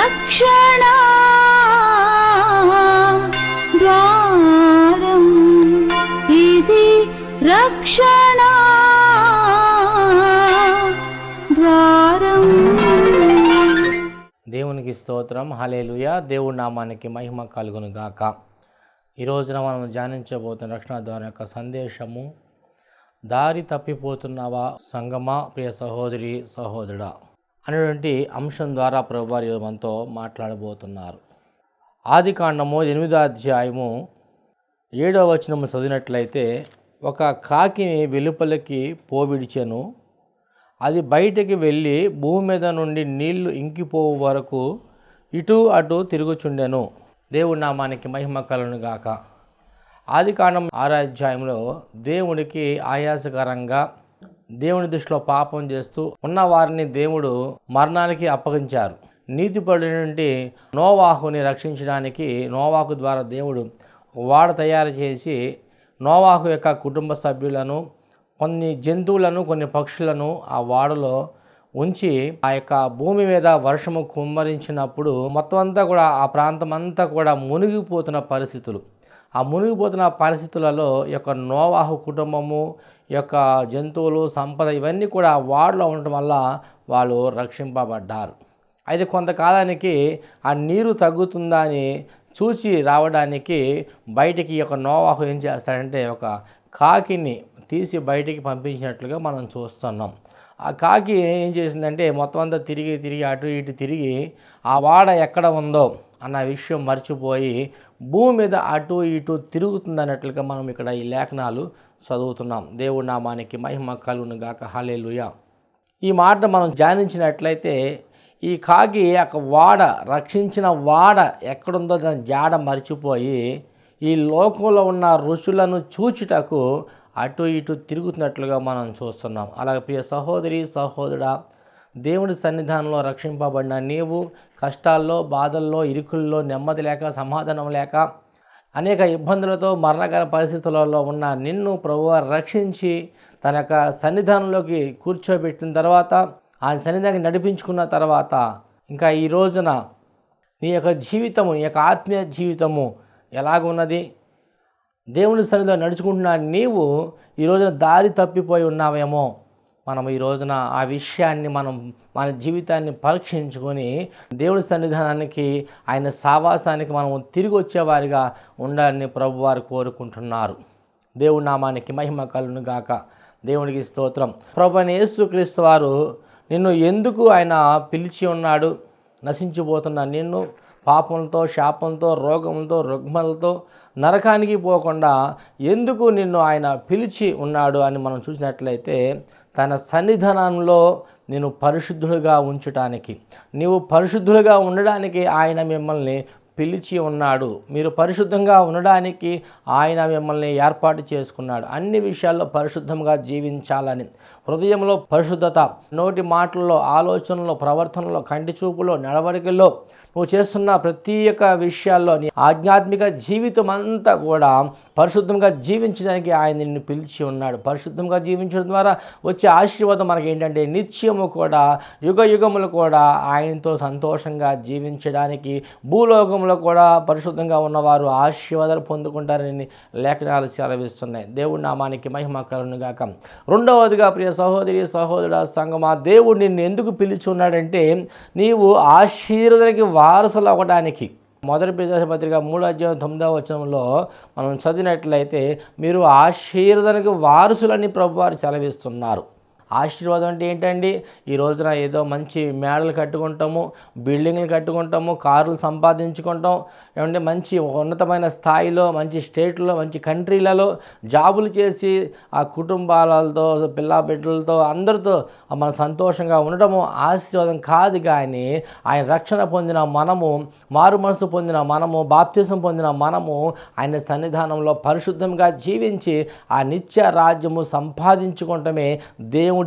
రక్షణ ద్వారం, ఇది రక్షణ ద్వారం. దేవునికి స్తోత్రం. హల్లెలూయా. దేవుడి నామానికి మహిమ కలుగును గాక. ఈ రోజున మనం ధ్యానించబోతున్న రక్షణ ద్వారం యొక్క సందేశము, దారి తప్పిపోతున్నావా సంగమా, ప్రియ సహోదరి సహోదరుడా అనేటువంటి అంశం ద్వారా ప్రభువారు మనతో మాట్లాడబోతున్నారు. ఆదికాండము 8వ అధ్యాయము 7వ వచనము చదివినట్లయితే, ఒక కాకిని వెలుపలికి పోవిడిచెను, అది బయటికి వెళ్ళి భూమి మీద నుండి నీళ్లు ఇంకిపోవు వరకు ఇటు అటు తిరుగుచుండెను. దేవుడి నామానికి మహిమ కలుగును గాక. ఆదికాండం 6వ అధ్యాయంలో దేవుడికి ఆయాసకరంగా దేవుని దృష్టిలో పాపం చేస్తూ ఉన్న వారిని దేవుడు మరణానికి అప్పగించారు. నీతిపరుడైనటువంటి నోవాహుని రక్షించడానికి నోవాహు ద్వారా దేవుడు వాడ తయారు చేసి నోవాహు యొక్క కుటుంబ సభ్యులను, కొన్ని జంతువులను, కొన్ని పక్షులను ఆ వాడలో ఉంచి ఆ యొక్క భూమి మీద వర్షము కుమ్మరించినప్పుడు మొత్తం అంతా కూడా ఆ ప్రాంతం అంతా కూడా మునిగిపోతున్న పరిస్థితులు. ఆ మునిగిపోతున్న పరిస్థితులలో యొక్క నోవాహు కుటుంబము యొక్క జంతువులు, సంపద ఇవన్నీ కూడా ఆ వాడలో ఉండటం వల్ల వాళ్ళు రక్షింపబడ్డారు. అయితే కొంతకాలానికి ఆ నీరు తగ్గుతుందా అని చూసి రావడానికి బయటికి యొక్క నోవాహు ఏం చేస్తాడంటే ఒక కాకిని తీసి బయటికి పంపించినట్లుగా మనం చూస్తున్నాం. ఆ కాకి ఏం చేసిందంటే మొత్తం అంతా తిరిగి అటు ఇటు తిరిగి ఆ వాడ ఎక్కడ ఉందో అన్న విషయం మర్చిపోయి భూమి మీద అటు ఇటు తిరుగుతుందన్నట్లుగా మనం ఇక్కడ ఈ లేఖనాలు చదువుతున్నాం. దేవుడి నామానికి మహిమ కలుగును గాక. హల్లెలూయా. ఈ మాట మనం ధ్యానించినట్లయితే ఈ కాకి వాడ, రక్షించిన వాడ ఎక్కడుందో దాని జాడ మర్చిపోయి ఈ లోకంలో ఉన్న ఋషులను చూచుటకు అటు ఇటు తిరుగుతున్నట్లుగా మనం చూస్తున్నాం. అలాగే ప్రియ సహోదరి సహోదరుడా, దేవుడి సన్నిధానంలో రక్షింపబడిన నీవు కష్టాల్లో, బాధల్లో, ఇరుకుల్లో, నెమ్మది లేక, సమాధానం లేక, అనేక ఇబ్బందులతో, మరణకర పరిస్థితులలో ఉన్న నిన్ను ప్రభువు రక్షించి తన యొక్క సన్నిధానంలోకి కూర్చోబెట్టిన తర్వాత, ఆ సన్నిధానానికి నడిపించుకున్న తర్వాత, ఇంకా ఈ రోజున నీ యొక్క జీవితము, నీ యొక్క ఆత్మీయ జీవితము ఎలాగున్నది? దేవుని సన్నిధిలో నడుచుకుంటున్న నీవు ఈ రోజున దారి తప్పిపోయి ఉన్నావేమో. మనం ఈ రోజున ఆ విషయాన్ని మన జీవితాన్ని పరీక్షించుకొని దేవుని సన్నిధానానికి, ఆయన సావాసానికి మనం తిరిగి వచ్చేవారిగా ఉండాలని ప్రభువారు కోరుకుంటున్నారు. దేవుడి నామానికి మహిమ కలుగును గాక. దేవునికి స్తోత్రం. ప్రభువైన యేసుక్రీస్తు వారు నిన్ను ఎందుకు ఆయన పిలిచి ఉన్నాడు? నశించిపోతున్న నిన్ను పాపంతో, శాపంతో, రోగంతో, రుగ్మలతో నరకానికి పోకుండా ఎందుకు నిన్ను ఆయన పిలిచి ఉన్నాడు అని మనం చూసినట్లయితే, తన సన్నిధానంలో నేను పరిశుద్ధులుగా ఉంచటానికి, నీవు పరిశుద్ధులుగా ఉండడానికి ఆయన మిమ్మల్ని పిలిచి ఉన్నాడు. మీరు పరిశుద్ధంగా ఉండడానికి ఆయన మిమ్మల్ని ఏర్పాటు చేసుకున్నాడు. అన్ని విషయాల్లో పరిశుద్ధంగా జీవించాలని, హృదయంలో పరిశుద్ధత, నోటి మాటల్లో, ఆలోచనలో, ప్రవర్తనలో, కంటి చూపులో, నడవడికల్లో, నువ్వు చేస్తున్న ప్రతి ఒక్క విషయాల్లో నీ ఆధ్యాత్మిక జీవితం అంతా కూడా పరిశుద్ధంగా జీవించడానికి ఆయన నిన్ను పిలిచి ఉన్నాడు. పరిశుద్ధంగా జీవించడం ద్వారా వచ్చే ఆశీర్వాదం మనకి ఏంటంటే, నిత్యము కూడా, యుగ యుగములు కూడా ఆయనతో సంతోషంగా జీవించడానికి, భూలోకంలో కూడా పరిశుద్ధంగా ఉన్నవారు ఆశీర్వాదాలు పొందుకుంటారని లేఖనాలు సెలవిస్తున్నాయి. దేవుడి నామానికి మహిమ కలుగును గాక. రెండవదిగా ప్రియ సహోదరి సహోదరుడ సంగమా, దేవుడు నిన్ను ఎందుకు పిలిచి ఉన్నాడంటే, నీవు ఆశీర్వాదానికి వారసులు అవ్వడానికి. మొదటి పేతురు పత్రిక 3వ అధ్యాయం 9వ వచనంలో మనం చదివినట్లయితే, మీరు ఆశీర్వాదానికి వారసులని ప్రభువారు సెలవిస్తున్నారు. ఆశీర్వాదం అంటే ఏంటండి? ఈ రోజున ఏదో మంచి మేడలు కట్టుకుంటాము, బిల్డింగ్లు కట్టుకుంటాము, కార్లు సంపాదించుకుంటాం, ఏమంటే మంచి ఉన్నతమైన స్థాయిలో, మంచి స్టేట్లో, మంచి కంట్రీలలో జాబులు చేసి ఆ కుటుంబాలతో, బిడ్డలతో అందరితో మనం సంతోషంగా ఉండటము ఆశీర్వాదం కాదు. కానీ ఆయన రక్షణ పొందిన మనము, మారు మనసు పొందిన మనము, బాప్తిసం పొందిన మనము ఆయన సన్నిధానంలో పరిశుద్ధంగా జీవించి ఆ నిత్య రాజ్యము సంపాదించుకోవటమే దేవుడిచ్చిన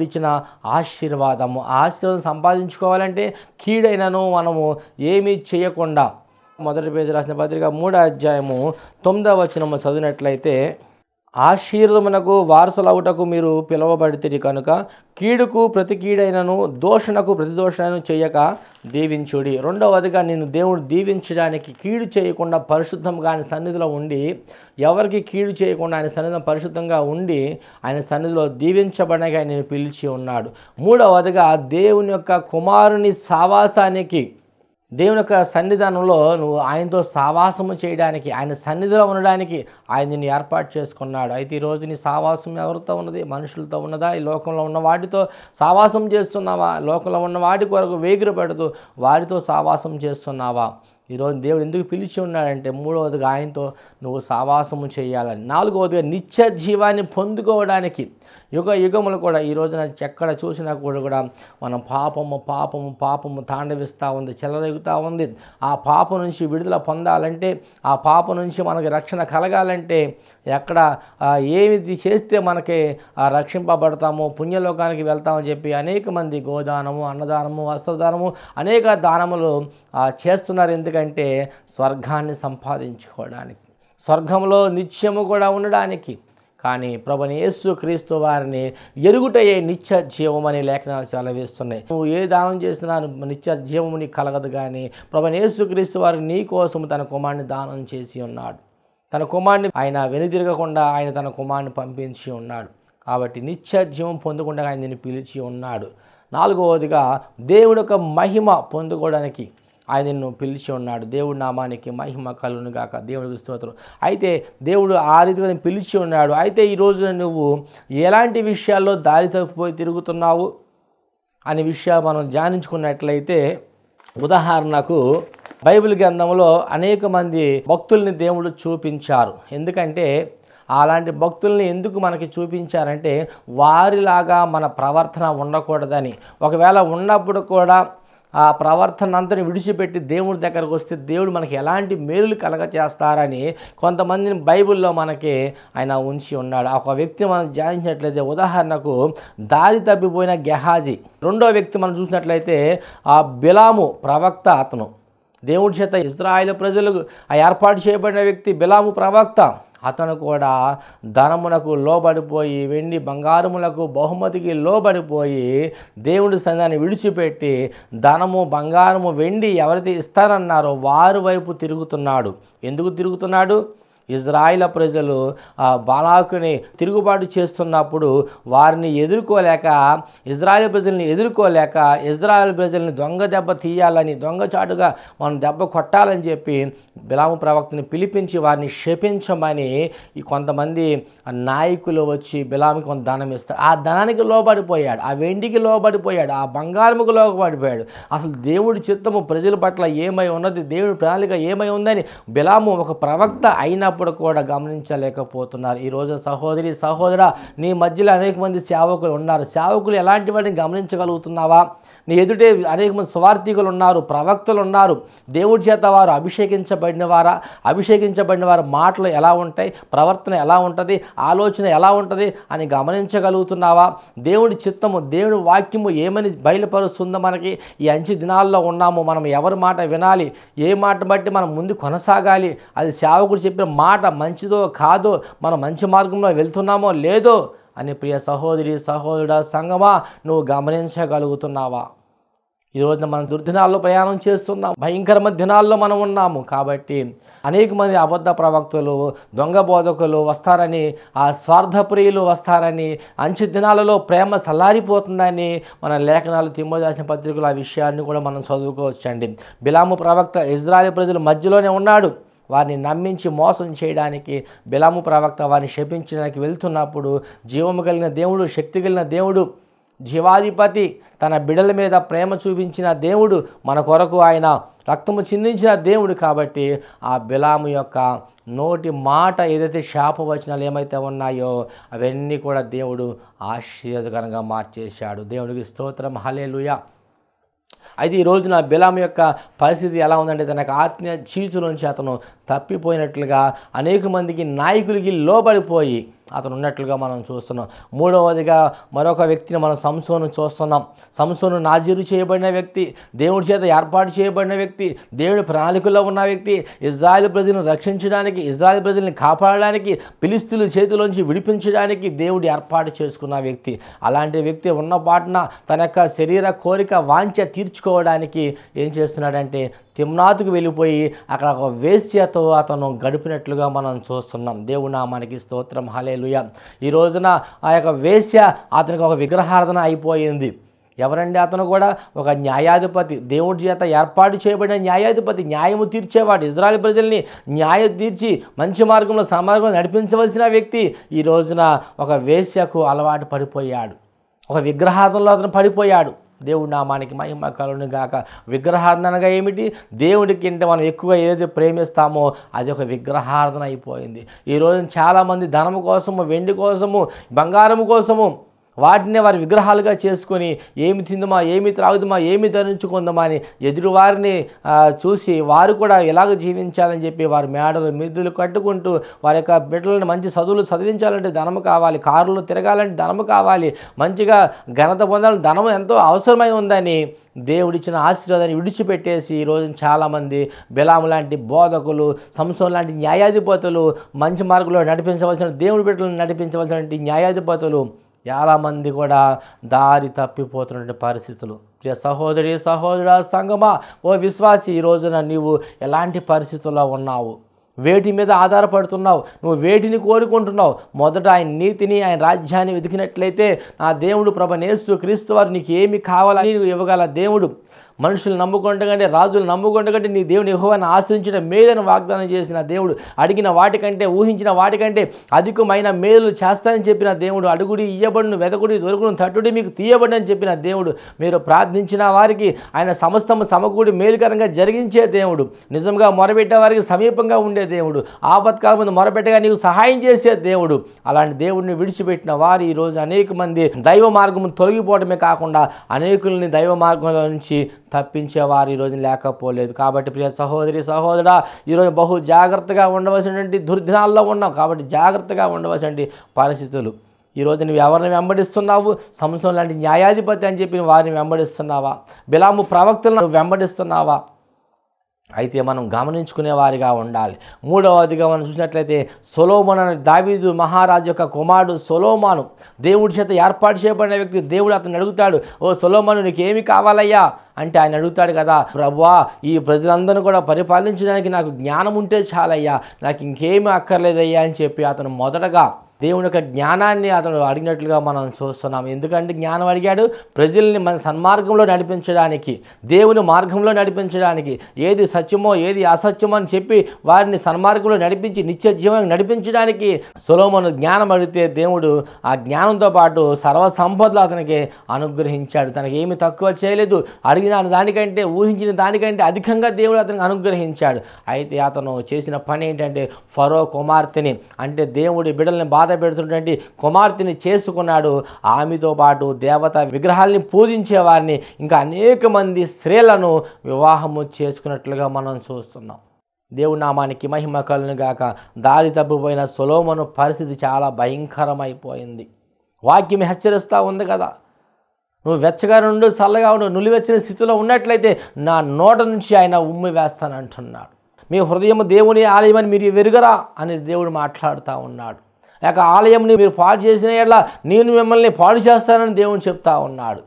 ఆశీర్వాదము. ఆశీర్వాదం సంపాదించుకోవాలంటే కీడైనను మనము ఏమీ చేయకుండా, మొదటి పేతురు రాసిన పత్రిక 3వ అధ్యాయము 9వ వచనము చదివినట్లయితే, ఆశీర్వదమునకు వారసులవుటకు మీరు పిలువబడితిరి కనుక కీడుకు ప్రతి కీడైనను దోషణకు ప్రతి దోషణను చేయక దీవించుడి. రెండవదిగా నేను దేవుడు దీవించడానికి కీడు చేయకుండా పరిశుద్ధంగా ఆయన సన్నిధిలో ఉండి, ఎవరికి కీడు చేయకుండా ఆయన సన్నిధిలో పరిశుద్ధంగా ఉండి ఆయన సన్నిధిలో దీవించబడగా నేను పిలిచి ఉన్నాడు. మూడవదిగా దేవుని యొక్క కుమారుని సావాసానికి, దేవుని యొక్క సన్నిధానంలో నువ్వు ఆయనతో సావాసము చేయడానికి, ఆయన సన్నిధిలో ఉండడానికి ఆయన నిన్ను ఏర్పాటు చేసుకున్నాడు. అయితే ఈరోజు నీ సావాసం ఎవరితో ఉన్నది? మనుషులతో ఉన్నదా? ఈ లోకంలో ఉన్న వాటితో సావాసం చేస్తున్నావా? లోకంలో ఉన్న వాటి కొరకు వేగిరి పెడుతూ వాటితో సావాసం చేస్తున్నావా? ఈరోజు దేవుడు ఎందుకు పిలిచి ఉన్నాడంటే, మూడవదిగా ఆయనతో నువ్వు సావాసము చేయాలని. నాలుగవదిగా నిత్య జీవాన్ని పొందుకోవడానికి. యుగ యుగములు కూడా ఈ రోజున ఎక్కడ చూసినా కూడా మనం పాపము తాండవిస్తూ ఉంది, చెలరేగుతూ ఉంది. ఆ పాపం నుంచి విడుదల పొందాలంటే, ఆ పాపం నుంచి మనకి రక్షణ కలగాలంటే, ఎక్కడ ఏది చేస్తే మనకి రక్షింపబడతాము, పుణ్యలోకానికి వెళ్తామని చెప్పి అనేక మంది గోదానము, అన్నదానము, వస్త్రదానము అనేక దానములు చేస్తున్నారు. ఎందుకంటే స్వర్గాన్ని సంపాదించుకోవడానికి, స్వర్గంలో నిత్యము కూడా ఉండడానికి. కానీ ప్రభుని యేసు క్రీస్తు వారిని ఎరుగుటయే నిత్య జీవం అనే లేఖనాలు సెలవిస్తున్నాయి. నువ్వు ఏ దానం చేసినా నిత్య జీవము నీకు కలగదు. కానీ ప్రభుని యేసు క్రీస్తు వారు నీ కోసం తన కుమారుని దానం చేసి ఉన్నాడు. తన కుమారుని ఆయన వెనుదిరగకుండా ఆయన తన కుమారుని పంపించి ఉన్నాడు. కాబట్టి నిత్య జీవం పొందకుండా ఆయన నిన్ను పిలిచి ఉన్నాడు. నాలుగవదిగా దేవుడి యొక్క మహిమ పొందుకోవడానికి ఆయన నిన్ను పిలిచి ఉన్నాడు. దేవుడి నామానికి మహిమ కలుగును గాక. దేవుడికి స్తోత్రం. అయితే దేవుడు ఆ రీతిగా పిలిచి ఉన్నాడు. అయితే ఈరోజు నువ్వు ఎలాంటి విషయాల్లో దారి తప్పిపోయి తిరుగుతున్నావు అనే విషయాలు మనం ధ్యానించుకున్నట్లయితే, ఉదాహరణకు బైబిల్ గ్రంథంలో అనేక మంది భక్తుల్ని దేవుడు చూపించారు. ఎందుకంటే అలాంటి భక్తుల్ని ఎందుకు మనకి చూపించారంటే, వారిలాగా మన ప్రవర్తన ఉండకూడదని. ఒకవేళ ఉన్నప్పుడు కూడా ఆ ప్రవర్తన అంతని విడిచిపెట్టి దేవుడి దగ్గరకు వస్తే దేవుడు మనకి ఎలాంటి మేలులు కలగచేస్తారని కొంతమందిని బైబిల్లో మనకి ఆయన ఉంచి ఉన్నాడు. ఒక వ్యక్తి మనం ధ్యానించినట్లయితే, ఉదాహరణకు దారి తప్పిపోయిన గెహాజీ. రెండో వ్యక్తి మనం చూసినట్లయితే ఆ బిలాము ప్రవక్త. అతను దేవుడి చేత ఇశ్రాయేలు ప్రజలకు ఏర్పాటు చేయబడిన వ్యక్తి బిలాము ప్రవక్త. అతను కూడా ధనమునకు లోబడిపోయి, వెండి బంగారములకు బహుమతికి లోబడిపోయి దేవుడి సన్నిధాన్ని విడిచిపెట్టి ధనము బంగారము వెండి ఎవరైతే ఇస్తారన్నారో వారి వైపు తిరుగుతున్నాడు. ఎందుకు తిరుగుతున్నాడు? ఇజ్రాయిల్ ప్రజలు బాలాకుని తిరుగుబాటు చేస్తున్నప్పుడు వారిని ఎదుర్కోలేక, ఇజ్రాయిల్ ప్రజల్ని ఎదుర్కోలేక, ఇజ్రాయిల్ ప్రజల్ని దొంగ దెబ్బ తీయాలని, దొంగచాటుగా మనం దెబ్బ కొట్టాలని చెప్పి బిలాము ప్రవక్తని పిలిపించి వారిని శపించమని ఈ కొంతమంది నాయకులు వచ్చి బిలాముకి కొంత ధనం ఇస్తారు. ఆ ధనానికి లోబడిపోయాడు, ఆ వెండికి లోబడిపోయాడు, ఆ బంగారముకు లోబడిపోయాడు. అసలు దేవుడి చిత్తము ప్రజల పట్ల ఏమై ఉన్నది, దేవుడి ప్రణాళిక ఏమై ఉందని బిలాము ఒక ప్రవక్త అయినప్పుడు కూడా గమనించలేకపోతున్నారు. ఈరోజు సహోదరి సహోదరా, నీ మధ్యలో అనేక మంది సేవకులు ఉన్నారు. సేవకులు ఎలాంటి వాటిని గమనించగలుగుతున్నావా? నీ ఎదుటే అనేక మంది స్వార్థికులు ఉన్నారు, ప్రవక్తలు ఉన్నారు. దేవుడి చేత వారు అభిషేకించబడిన వారి మాటలు ఎలా ఉంటాయి, ప్రవర్తన ఎలా ఉంటుంది, ఆలోచన ఎలా ఉంటుంది అని గమనించగలుగుతున్నావా? దేవుడి చిత్తము, దేవుడి వాక్యము ఏమని బయలుపరుస్తుందో మనకి ఈ అంచె దినాల్లో ఉన్నాము. మనం ఎవరి మాట వినాలి, ఏ మాట బట్టి మనం ముందు కొనసాగాలి, అది సేవకుడు చెప్పిన మాట మంచిదో కాదో, మనం మంచి మార్గంలో వెళ్తున్నామో లేదో అని ప్రియ సహోదరి సహోదరుడా సంగమా నువ్వు గమనించగలుగుతున్నావా? ఈరోజు మనం దుర్దినాల్లో ప్రయాణం చేస్తున్నాం, భయంకరమైన దినాల్లో మనం ఉన్నాము. కాబట్టి అనేక మంది అబద్ధ ప్రవక్తలు, దొంగ బోధకులు వస్తారని, ఆ స్వార్థప్రియులు వస్తారని, అంచె దినాలలో ప్రేమ సల్లారిపోతుందని మన లేఖనాలు, తిమోథెయుకు రాసిన పత్రికలు ఆ విషయాన్ని కూడా మనం చదువుకోవచ్చండి. బిలాము ప్రవక్త ఇజ్రాయేల్ ప్రజల మధ్యలోనే ఉన్నాడు. వారిని నమ్మించి మోసం చేయడానికి బిలాము ప్రవక్త వారిని శపించడానికి వెళ్తున్నప్పుడు, జీవము కలిగిన దేవుడు, శక్తి కలిగిన దేవుడు, జీవాధిపతి, తన బిడ్డల మీద ప్రేమ చూపించిన దేవుడు, మన కొరకు ఆయన రక్తము చిందించిన దేవుడు. కాబట్టి ఆ బిలాము యొక్క నోటి మాట ఏదైతే శాపవచనాలు ఏమైతే ఉన్నాయో అవన్నీ కూడా దేవుడు ఆశీర్వాదకరంగా మార్చేశాడు. దేవుడికి స్తోత్రం, హల్లెలూయా. అయితే ఈ రోజున బిలాము యొక్క పరిస్థితి ఎలా ఉందంటే, తనకు ఆత్మీయ జీవితం నుంచి అతను తప్పిపోయినట్లుగా అనేక మందికి నాయకులకి లోబడిపోయి అతను ఉన్నట్లుగా మనం చూస్తున్నాం. మూడవదిగా మరొక వ్యక్తిని మనం సంసోను చూస్తున్నాం. సంసోను నాజీరు చేయబడిన వ్యక్తి, దేవుడి చేత ఏర్పాటు చేయబడిన వ్యక్తి, దేవుడి ప్రణాళికలో ఉన్న వ్యక్తి, ఇజ్రాయెల్ ప్రజలను రక్షించడానికి, ఇజ్రాయెల్ ప్రజల్ని కాపాడడానికి, ఫిలిష్తీయుల చేతిలోంచి విడిపించడానికి దేవుడు ఏర్పాటు చేసుకున్న వ్యక్తి. అలాంటి వ్యక్తి ఉన్న పాటున తన యొక్క శరీర కోరిక వాంఛ తీర్చుకోవడానికి ఏం చేస్తున్నాడంటే తిమ్నాతుకు వెళ్ళిపోయి అక్కడ ఒక వేశ్యతో అతను గడిపినట్లుగా మనం చూస్తున్నాం. దేవుడి నామానికి స్తోత్రం, హల్లెలూయా. ఈ రోజున ఆ యొక్క వేశ్య అతనికి ఒక విగ్రహారాధన అయిపోయింది. ఎవరండి అతను? కూడా ఒక న్యాయాధిపతి, దేవుడి చేత ఏర్పాటు చేయబడిన న్యాయాధిపతి, న్యాయము తీర్చేవాడు, ఇజ్రాయెల్ ప్రజల్ని న్యాయం తీర్చి మంచి మార్గంలో సమార్గంలో నడిపించవలసిన వ్యక్తి ఈ రోజున ఒక వేశ్యకు అలవాటు పడిపోయాడు. ఒక విగ్రహారాధనలో అతను పడిపోయాడు. దేవుడి నామానికి మహిమ కలుగును గాక. విగ్రహారాధన అనగా ఏమిటి? దేవుడికి అంటే మనం ఎక్కువగా ఏదైతే ప్రేమిస్తామో అది ఒక విగ్రహారాధన అయిపోయింది. ఈరోజు చాలామంది ధనము కోసము, వెండి కోసము, బంగారము కోసము వాటిని వారి విగ్రహాలుగా చేసుకొని ఏమి తిందుమా, ఏమి త్రాగుదుమా, ఏమి ధరించుకుందామా అని ఎదురువారిని చూసి వారు కూడా ఎలాగ జీవించాలని చెప్పి వారి మేడలు మిద్దులు కట్టుకుంటూ వారి యొక్క బిడ్డలను మంచి చదువులు చదివించాలంటే ధనము కావాలి, కారులు తిరగాలంటే ధనము కావాలి, మంచిగా ఘనత పొందాలని ధనము ఎంతో అవసరమై ఉందని దేవుడిచ్చిన ఆశీర్వాదాన్ని విడిచిపెట్టేసి ఈరోజు చాలామంది బిలాము లాంటి బోధకులు, సంసోను లాంటి న్యాయాధిపతులు, మంచి మార్గంలో నడిపించవలసిన దేవుడి బిడ్డలను నడిపించవలసిన న్యాయాధిపతులు చాలామంది కూడా దారి తప్పిపోతున్న పరిస్థితులు. ప్రియ సహోదరి, సహోదరా, సంగమా, ఓ విశ్వాసి, ఈ రోజున నీవు ఎలాంటి పరిస్థితుల్లో ఉన్నావు? వేటి మీద ఆధారపడుతున్నావు? నువ్వు వేటిని కోరుకుంటున్నావు? మొదట ఆయన నీతిని, ఆయన రాజ్యాన్ని వెతికినట్లయితే నా దేవుడు ప్రభువైన యేసు క్రీస్తు వారు నీకు ఏమి కావాలని ఇవ్వగల దేవుడు. మనుషులు నమ్ముకుంటే, రాజులు నమ్ముకుంటే నీ దేవుని యెహోవాను ఆశ్రయించిన మేలును వాగ్దానం చేసిన దేవుడు, అడిగిన వాటికంటే, ఊహించిన వాటికంటే అధికమైన మేలు చేస్తానని చెప్పిన దేవుడు, అడుగుడి ఇయ్యబడును, వెదకుడి దొరుకును, తట్టుడి మీకు తీయబడి అని చెప్పిన దేవుడు, మీరు ప్రార్థించిన వారికి ఆయన సమస్తము సమకూడి మేలుకరంగా జరిగించే దేవుడు, నిజంగా మొరబెట్టే వారికి సమీపంగా ఉండే దేవుడు, ఆపత్కాలం ముందు మొరబెట్టగా నీకు సహాయం చేసే దేవుడు. అలాంటి దేవుడిని విడిచిపెట్టిన వారు ఈరోజు అనేక మంది దైవ మార్గం తొలగిపోవడమే కాకుండా అనేకుల్ని దైవ మార్గంలో నుంచి తప్పించేవారు ఈరోజు లేకపోలేదు. కాబట్టి ప్రియ సహోదరి, సహోదరా, ఈరోజు బహు జాగ్రత్తగా ఉండవలసినటువంటి దుర్దినాల్లో ఉన్నాం. కాబట్టి జాగ్రత్తగా ఉండవలసిన పరిస్థితులు. ఈరోజు నువ్వు ఎవరిని వెంబడిస్తున్నావు? సంసోను లాంటి న్యాయాధిపతి అని చెప్పి వారిని వెంబడిస్తున్నావా? బిలాము ప్రవక్తలను వెంబడిస్తున్నావా? అయితే మనం గమనించుకునే వారిగా ఉండాలి. మూడవదిగా మనం చూసినట్లయితే సొలొమోను అనే దావీదు మహారాజు యొక్క కుమారుడు సొలొమోను దేవుడి చేత ఏర్పాటు చేయబడిన వ్యక్తి. దేవుడు అతను అడుగుతాడు, ఓ సొలొమోను నీకు ఏమి కావాలయ్యా అంటే ఆయన అడుగుతాడు కదా, ప్రభువా ఈ ప్రజలందరూ కూడా పరిపాలించడానికి నాకు జ్ఞానం ఉంటే చాలయ్యా, నాకు ఇంకేమీ అక్కర్లేదయ్యా అని చెప్పి అతను మొదటగా దేవుని యొక్క జ్ఞానాన్ని అతడు అడిగినట్లుగా మనం చూస్తున్నాం. ఎందుకంటే జ్ఞానం అడిగాడు ప్రజల్ని మన సన్మార్గంలో నడిపించడానికి, దేవుని మార్గంలో నడిపించడానికి, ఏది సత్యమో ఏది అసత్యమో అని చెప్పి వారిని సన్మార్గంలో నడిపించి నిత్య జీవనం నడిపించడానికి సొలొమోను జ్ఞానం అడిగితే దేవుడు ఆ జ్ఞానంతో పాటు సర్వ సంపదలు అతనికి అనుగ్రహించాడు. తనకి ఏమి తక్కువ చేయలేదు. అడిగిన దానికంటే, ఊహించిన దానికంటే అధికంగా దేవుడు అతనికి అనుగ్రహించాడు. అయితే అతను చేసిన పని ఏంటంటే ఫరో కుమార్తెని, అంటే దేవుడి బిడ్డల్ని బాధ పెడుతున్నటువంటి కుమార్తెని చేసుకున్నాడు. ఆమెతో పాటు దేవత విగ్రహాల్ని పూజించే వారిని, ఇంకా అనేక మంది స్త్రీలను వివాహము చేసుకున్నట్లుగా మనం చూస్తున్నాం. దేవుడి నామానికి మహిమ కలుగును గాక. దారి తప్పిపోయిన సొలొమోను పరిస్థితి చాలా భయంకరమైపోయింది. వాక్యం హెచ్చరిస్తూ ఉంది కదా, నువ్వు వెచ్చగా ఉండు, చల్లగా ఉండు, నులివెచ్చని స్థితిలో ఉన్నట్లయితే నా నోట నుంచి ఆయన ఉమ్మి వేస్తానంటున్నాడు. మీ హృదయం దేవుని ఆలయమని మీరు వెరుగరా అని దేవుడు మాట్లాడుతూ ఉన్నాడు. లేక ఆలయంని మీరు పాడు చేసిన యెడల నేను మిమ్మల్ని పాడు చేస్తానని దేవుడు చెప్తా ఉన్నాడు.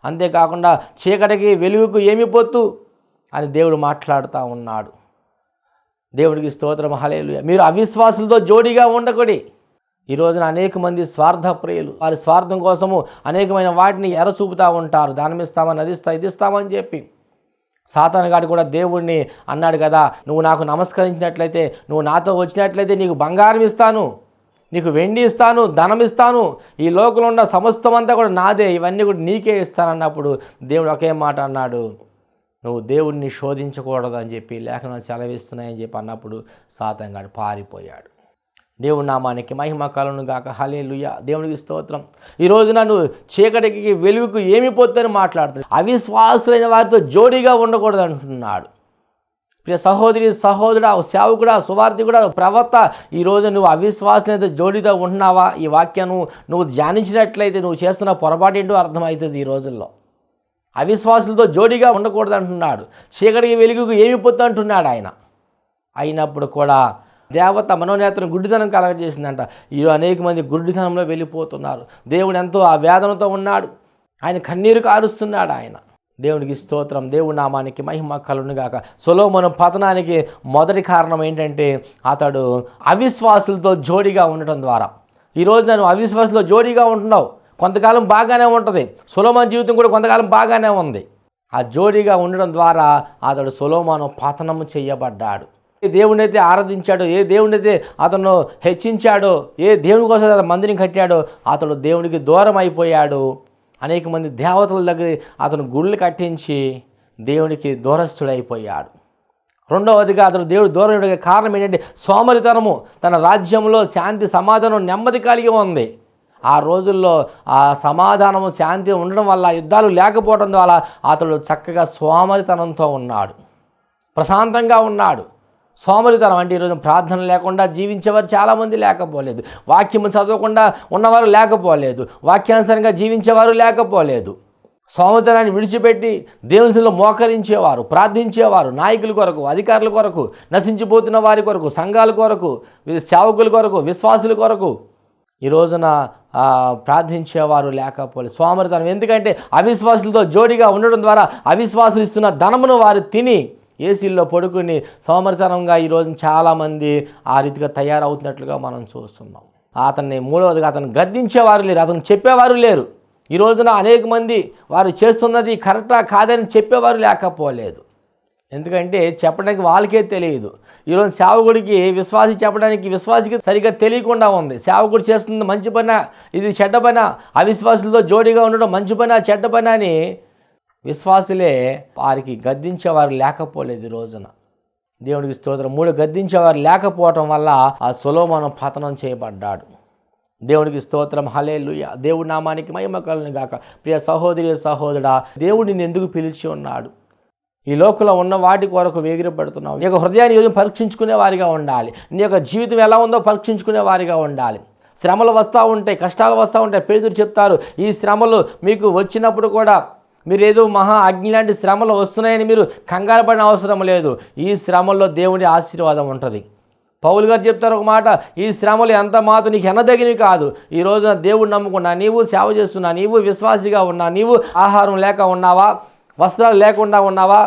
అంతేకాకుండా చీకటికి వెలుగుకు ఏమి పొత్తు అని దేవుడు మాట్లాడుతూ ఉన్నాడు. దేవుడికి స్తోత్రం, హల్లెలూయా. మీరు అవిశ్వాసులతో జోడీగా ఉండకూడదు. ఈ రోజున అనేక మంది స్వార్థ ప్రియులు, వారి స్వార్థం కోసము అనేకమైన వాటిని ఎరచూపుతూ ఉంటారు. దానం ఇస్తామని, అది ఇస్తా, ఇది ఇస్తామని చెప్పి. సాతాను గాడు కూడా దేవుడిని అన్నాడు కదా, నువ్వు నాకు నమస్కరించినట్లయితే, నువ్వు నాతో వచ్చినట్లయితే నీకు బంగారం ఇస్తాను, నీకు వెండి ఇస్తాను, ధనం ఇస్తాను, ఈ లోకంలో ఉన్న సమస్తం అంతా కూడా నాదే, ఇవన్నీ కూడా నీకే ఇస్తానన్నప్పుడు దేవుడు ఒకే మాట అన్నాడు, నువ్వు దేవుడిని శోధించకూడదు అని చెప్పి లేఖనాలు సెలవిస్తున్నాయని చెప్పి అన్నప్పుడు సాతాను గాడు పారిపోయాడు. దేవుడి నామానికి మహిమ కలుగును గాక. హల్లెలూయా. దేవునికి స్తోత్రం. ఈ రోజున నువ్వు చీకటికి వెలుగుకు ఏమి పొత్తని మాట్లాడుతున్నావు. అవిశ్వాసులైన వారితో జోడీగా ఉండకూడదు అంటున్నాడు. ప్రియ సహోదరి సహోదరుడా, సేవకుడా, సువార్థికుడా, ప్రవక్త, ఈరోజు నువ్వు అవిశ్వాసంతో జోడితో ఉంటున్నావా? ఈ వాక్యాన్ని నువ్వు ధ్యానించినట్లయితే నువ్వు చేస్తున్న పొరపాటు ఏంటో అర్థమవుతుంది. ఈ రోజుల్లో అవిశ్వాసులతో జోడిగా ఉండకూడదు అంటున్నాడు. చీకటికి వెలుగుకు ఏమి పొత్తు అంటున్నాడు ఆయన. అయినప్పుడు కూడా దేవత మనోనేత్రం గుడ్డితనం కలగజేసిందంట. ఈ అనేక మంది గుడ్డితనంలో వెళ్ళిపోతున్నారు. దేవుడు ఎంతో ఆ వేదనతో ఉన్నాడు. ఆయన కన్నీరు కారుస్తున్నాడు. ఆయన దేవునికి స్తోత్రం, దేవుడి నామానికి మహిమ కలుగును గాక. సొలొమోను పతనానికి మొదటి కారణం ఏంటంటే అతడు అవిశ్వాసులతో జోడిగా ఉండటం ద్వారా. ఈరోజు నేను అవిశ్వాసులతో జోడిగా ఉంటున్నావు. కొంతకాలం బాగానే ఉంటుంది. సొలొమోను జీవితం కూడా కొంతకాలం బాగానే ఉంది. ఆ జోడిగా ఉండడం ద్వారా అతడు సొలొమోను పతనము చేయబడ్డాడు. ఏ దేవుడినైతే ఆరాధించాడో, ఏ దేవుడినైతే అతను హెచ్చించాడో, ఏ దేవుని కోసం అతను మందిరం కట్టాడో అతడు దేవునికి దూరం అయిపోయాడు. అనేక మంది దేవతల దగ్గర అతను గుళ్ళు కట్టించి దేవునికి దూరస్తుడైపోయాడు. రెండవదిగా అతడు దేవుడు దూరం కారణం ఏంటంటే సోమరితనము. తన రాజ్యంలో శాంతి, సమాధానం, నెమ్మది కలిగి ఉంది. ఆ రోజుల్లో ఆ సమాధానము, శాంతి ఉండడం వల్ల, యుద్ధాలు లేకపోవడం ద్వారా అతడు చక్కగా సోమరితనంతో ఉన్నాడు, ప్రశాంతంగా ఉన్నాడు. సోమరితనం అంటే ఈరోజు ప్రార్థన లేకుండా జీవించేవారు చాలామంది లేకపోలేదు. వాక్యము చదవకుండా ఉన్నవారు లేకపోలేదు. వాక్యానుసారంగా జీవించేవారు లేకపోలేదు. సోమరితనాన్ని విడిచిపెట్టి దేవునిలో మోకరించేవారు, ప్రార్థించేవారు, నాయకుల కొరకు, అధికారుల కొరకు, నశించిపోతున్న వారి కొరకు, సంఘాల కొరకు, సేవకుల కొరకు, విశ్వాసుల కొరకు ఈ రోజున ప్రార్థించేవారు లేకపోలేదు. సోమరితనం ఎందుకంటే అవిశ్వాసులతో జోడిగా ఉండడం ద్వారా అవిశ్వాసులు ఇస్తున్న ధనమును వారు తిని ఏసీల్లో పడుకుని సోమరితనంగా ఈరోజు చాలామంది ఆ రీతిగా తయారవుతున్నట్లుగా మనం చూస్తున్నాం. అతన్ని మూడవదిగా అతను గద్దించేవారు లేరు, అతను చెప్పేవారు లేరు. ఈ రోజున అనేక మంది వారు చేస్తున్నది కరెక్టా కాదని చెప్పేవారు లేకపోలేదు. ఎందుకంటే చెప్పడానికి వాళ్ళకే తెలియదు. ఈరోజు సేవకుడికి విశ్వాసి చెప్పడానికి విశ్వాసికి సరిగ్గా తెలియకుండా ఉంది. సేవకుడు చేస్తుంది మంచి పని, ఇది చెడ్డ పని, అవిశ్వాసులతో జోడిగా ఉండడం మంచి పని, చెడ్డ పని అని విశ్వాసులే వారికి గద్దించేవారు లేకపోలేదు. ఈ రోజున దేవుడికి స్తోత్రం. 3 గద్దించేవారు లేకపోవటం వల్ల ఆ సొలొమోను పతనం చేయబడ్డాడు. దేవుడికి స్తోత్రం, హల్లెలూయా. దేవుడి నామానికి మహిమ కలుగును గాక. ప్రియ సహోదరి సహోదరుడా, దేవుడు నిన్ను ఎందుకు పిలిచి ఉన్నాడు? ఈ లోకంలో ఉన్న వాటి కొరకు వేగిరపడుతున్నావు. నీ యొక్క హృదయాన్ని ఈరోజు పరీక్షించుకునే వారిగా ఉండాలి. నీ యొక్క జీవితం ఎలా ఉందో పరీక్షించుకునే వారిగా ఉండాలి. శ్రమలు వస్తూ ఉంటాయి, కష్టాలు వస్తూ ఉంటాయి. పేతురు చెప్తారు, ఈ శ్రమలు మీకు వచ్చినప్పుడు కూడా మీరు ఏదో మహా అగ్ని లాంటి శ్రమలు వస్తున్నాయని మీరు కంగారు పడిన అవసరం లేదు. ఈ శ్రమల్లో దేవుని ఆశీర్వాదం ఉంటుంది. పౌలు గారు చెప్తారు ఒక మాట, ఈ శ్రమలు ఎంత మాత్రం నీకు ఎనదగినవి కాదు. ఈ రోజున దేవుడు నమ్ముకున్నా, నీవు సేవ చేస్తున్నా, నీవు విశ్వాసిగా ఉన్నా, నీవు ఆహారం లేక ఉన్నావా, వస్త్రాలు లేకుండా ఉన్నావా,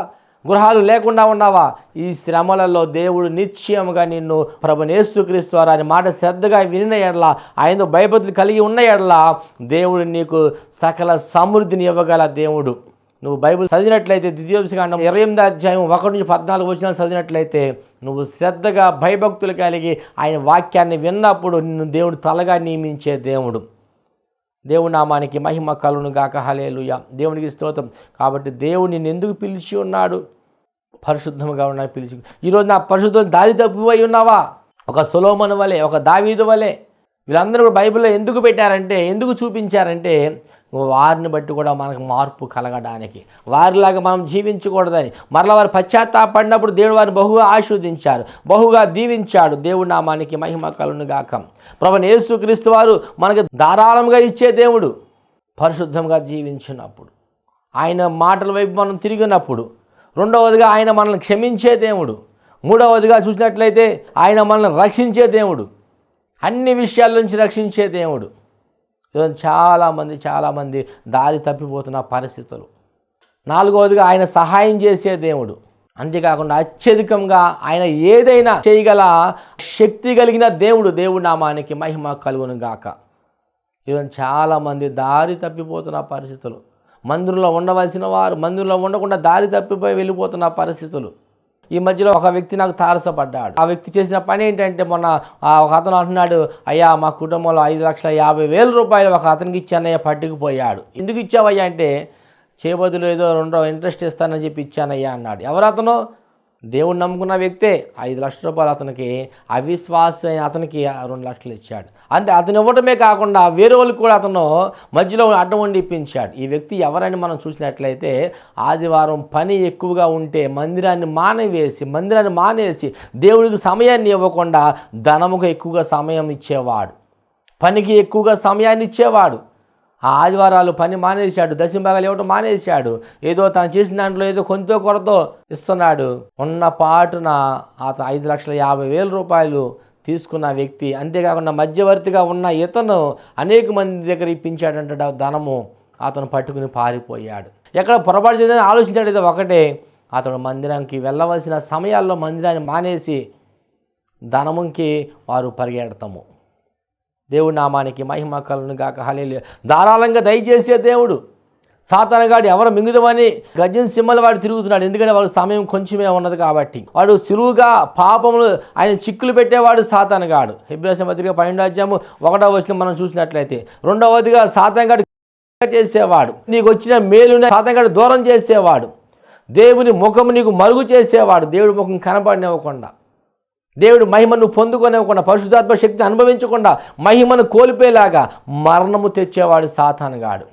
గృహాలు లేకుండా ఉన్నావా, ఈ శ్రమలలో దేవుడు నిశ్చయముగా నిన్ను ప్రభువైన యేసుక్రీస్తు ద్వారా అని మాట శ్రద్ధగా వినిన ఎడల, ఆయనతో భయభక్తులు కలిగి ఉన్న ఎడల దేవుడు నీకు సకల సమృద్ధిని ఇవ్వగల దేవుడు. నువ్వు బైబిల్ చదివినట్లయితే ద్వితీయోపదేశకాండం 28వ అధ్యాయం 1-14 వచనాలు చదివినట్లయితే నువ్వు శ్రద్ధగా భయభక్తులు కలిగి ఆయన వాక్యాన్ని విన్నప్పుడు నిన్ను దేవుడు తలగా నియమించే దేవుడు. దేవుడి నామానికి మహిమ కలుగును గాక. హల్లెలూయా. దేవునికి స్తోత్రం. కాబట్టి దేవుడు నిన్ను ఎందుకు పిలిచి ఉన్నాడు? పరిశుద్ధముగా ఉన్నా పిలిచి. ఈరోజు నా పరిశుద్ధం దారి తప్పిపోయి ఉన్నావా? ఒక సొలొమోను వలె, ఒక దావీదు వలె వీళ్ళందరూ కూడా బైబిల్లో ఎందుకు పెట్టారంటే, ఎందుకు చూపించారంటే వారిని బట్టి కూడా మనకు మార్పు కలగడానికి, వారిలాగా మనం జీవించకూడదని. మరలా వారు పశ్చాత్తాపడినప్పుడు దేవుడు వారిని బహుగా ఆశీర్వదించారు, బహుగా దీవించాడు. దేవుడి నామానికి మహిమ కలుగును గాక. ప్రభువైన యేసుక్రీస్తు వారు మనకు ధారాళంగా ఇచ్చే దేవుడు. పరిశుద్ధంగా జీవించినప్పుడు, ఆయన మాటల వైపు మనం తిరిగినప్పుడు, రెండవదిగా ఆయన మనల్ని క్షమించే దేవుడు, మూడవదిగా చూసినట్లయితే ఆయన మనల్ని రక్షించే దేవుడు, అన్ని విషయాల నుంచి రక్షించే దేవుడు. చాలామంది దారి తప్పిపోతున్న పరిస్థితులు. నాలుగవదిగా ఆయన సహాయం చేసే దేవుడు. అంతేకాకుండా అత్యధికంగా ఆయన ఏదైనా చేయగల శక్తి కలిగిన దేవుడు. దేవుడి నామానికి మహిమ కలుగును గాక. ఈరోజు చాలామంది దారి తప్పిపోతున్న పరిస్థితులు. మందిరంలో ఉండవలసిన వారు మందిరంలో ఉండకుండా దారి తప్పిపోయి వెళ్ళిపోతున్న పరిస్థితులు. ఈ మధ్యలో ఒక వ్యక్తి నాకు తారసపడ్డాడు. ఆ వ్యక్తి చేసిన పని ఏంటంటే, మొన్న ఒక అతను అంటున్నాడు, అయ్యా మా కుటుంబంలో 5,50,000 రూపాయలు ఒక అతనికి ఇచ్చానయ్యా, పట్టుకుపోయాడు. ఎందుకు ఇచ్చావయ్యా అంటే, చేయబదులు ఏదో 2 ఇంట్రెస్ట్ ఇస్తానని చెప్పి ఇచ్చానయ్యా అన్నాడు. ఎవరు అతను? దేవుడు నమ్ముకున్న వ్యక్తే 5 లక్షల రూపాయలు అతనికి అవిశ్వాస అతనికి 2 లక్షలు ఇచ్చాడు. అంతే, అతను ఇవ్వటమే కాకుండా వేరే వాళ్ళకి కూడా అతను మధ్యలో అడ్డం వండి ఇప్పించాడు. ఈ వ్యక్తి ఎవరని మనం చూసినట్లయితే ఆదివారం పని ఎక్కువగా ఉంటే మందిరాన్ని మానేసి దేవుడికి సమయాన్ని ఇవ్వకుండా ధనముకు ఎక్కువగా సమయం ఇచ్చేవాడు, పనికి ఎక్కువగా సమయాన్ని ఇచ్చేవాడు. ఆ ఆదివారాలు పని మానేశాడు, దశంభాగాలు ఇవ్వటం మానేశాడు. ఏదో తను చేసిన దాంట్లో ఏదో కొంత కొరతో ఇస్తున్నాడు. ఉన్న పాటున అతను 5,50,000 రూపాయలు తీసుకున్న వ్యక్తి, అంతేకాకుండా మధ్యవర్తిగా ఉన్న ఇతను అనేక మంది దగ్గర ఇప్పించాడంట ధనము. అతను పట్టుకుని పారిపోయాడు. ఎక్కడ పొరపాటు చేయాలని ఆలోచించాడు. ఏదో ఒకటే, అతడు మందిరానికి వెళ్ళవలసిన సమయాల్లో మందిరాన్ని మానేసి ధనముకి వారు పరిగెడతాము. దేవుడి నామానికి మహిమ కలుగును గాక. హల్లెలూయా. ధారాళంగా దయచేసే దేవుడు. సాతానుగాడు ఎవరు మింగుదమని గర్జన సింహల వాడు తిరుగుతున్నాడు. ఎందుకంటే వాడు సమయం కొంచెమే ఉన్నది కాబట్టి. వాడు సులువుగా పాపములు ఆయన చిక్కులు పెట్టేవాడు సాతానుగాడు. హెబ్రీ పత్రిక 12:1 మనం చూసినట్లయితే, రెండవదిగా సాతానుగాడు చేసేవాడు, నీకు వచ్చిన మేలుని సాతానుగాడు దూరం చేసేవాడు. దేవుని ముఖము నీకు మరుగు చేసేవాడు, దేవుడి ముఖం కనపడనివ్వకుండా, దేవుడు మహిమను పొందుకొనివ్వకుండా, పరిశుద్ధాత్మ శక్తిని అనుభవించకుండా మహిమను కోల్పోయేలాగా మరణము తెచ్చేవాడు సాతానుగాడు.